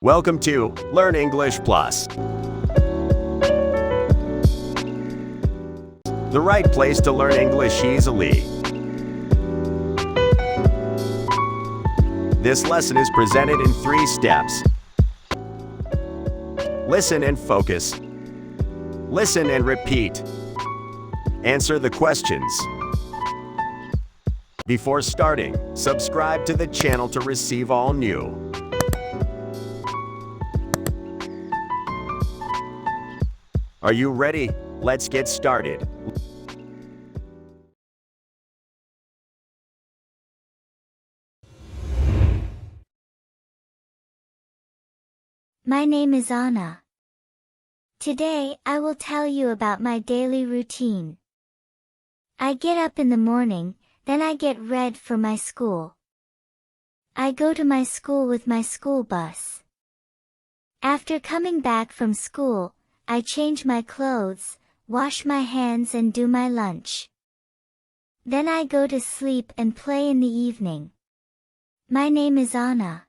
Welcome to Learn English Plus, the right place to learn English easily. This lesson is presented in 3 steps. Listen and focus. Listen and repeat. Answer the questions. Before starting, subscribe to the channel to receive all new. Are you ready? Let's get started. My name is Anna. Today, I will tell you about my daily routine. I get up in the morning, then I get ready for my school. I go to my school with my school bus. After coming back from school, I change my clothes, wash my hands and do my lunch. Then I go to sleep and play in the evening. My name is Anna.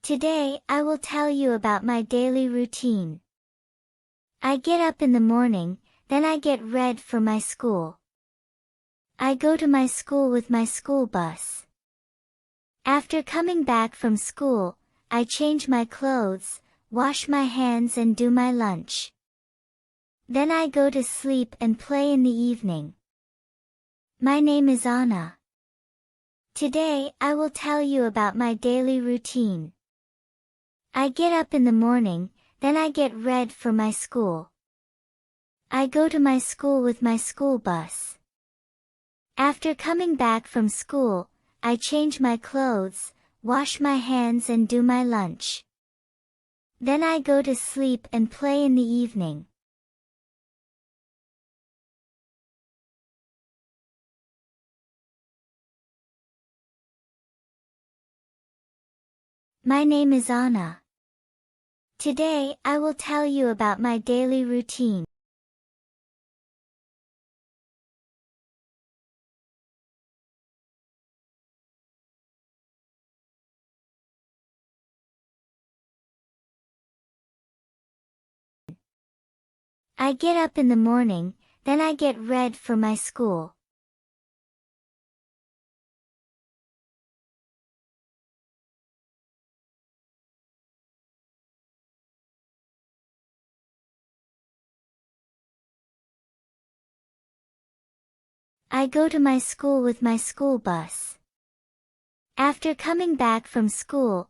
Today, I will tell you about my daily routine. I get up in the morning, then I get ready for my school. I go to my school with my school bus. After coming back from school, I change my clothes, wash my hands and do my lunch. Then I go to sleep and play in the evening. My name is Anna. Today, I will tell you about my daily routine. I get up in the morning, then I get ready for my school. I go to my school with my school bus. After coming back from school, I change my clothes, wash my hands and do my lunch. Then I go to sleep and play in the evening. My name is Anna. Today, I will tell you about my daily routine. I get up in the morning, then I get ready for my school. I go to my school with my school bus. After coming back from school,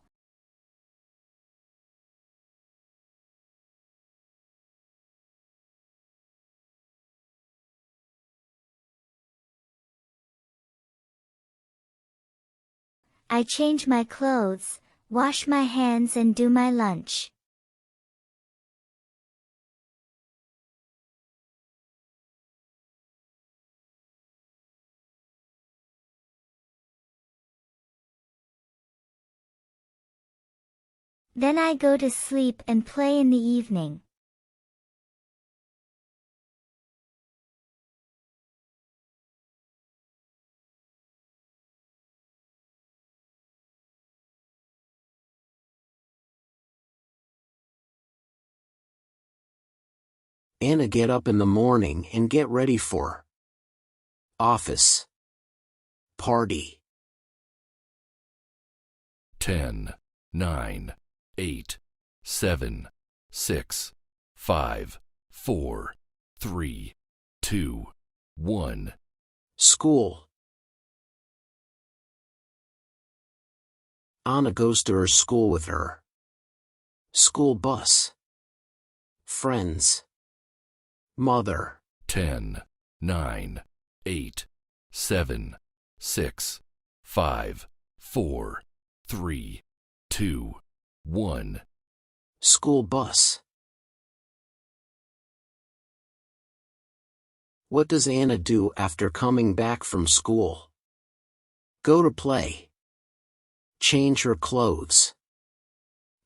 I change my clothes, wash my hands and do my lunch. Then I go to sleep and play in the evening. Anna get up in the morning and get ready for office, party. 10, 9, 8, 7, 6, 5, 4, 3, 2, 1. School. Anna goes to her school with her school bus, friends, mother. 10, 9, 8, 7, 6, 5, 4, 3, 2, 1. School bus. What does Anna do after coming back from school? Go to play. Change her clothes.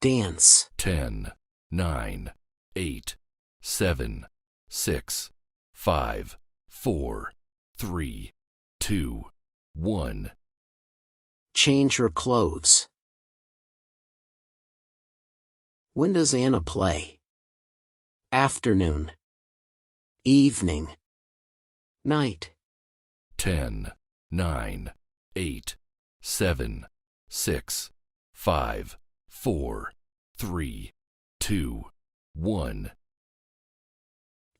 Dance. 10, 9, 8, 7, 6, 5, 4, 3, 2, 1. Change her clothes. When does Anna play? Afternoon. Evening. Night. 10, 9, 8, 7, 6, 5, 4, 3, 2, 1.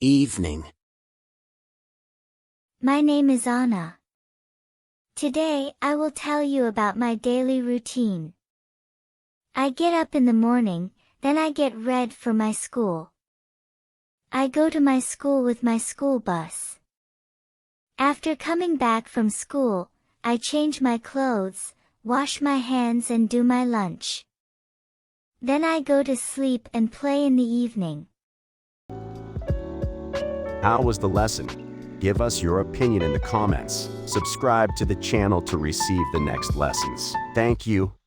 Evening. My name is Anna. Today, I will tell you about my daily routine. I get up in the morning, then I get ready for my school. I go to my school with my school bus. After coming back from school, I change my clothes, wash my hands and do my lunch. Then I go to sleep and play in the evening. How was the lesson? Give us your opinion in the comments. Subscribe to the channel to receive the next lessons. Thank you.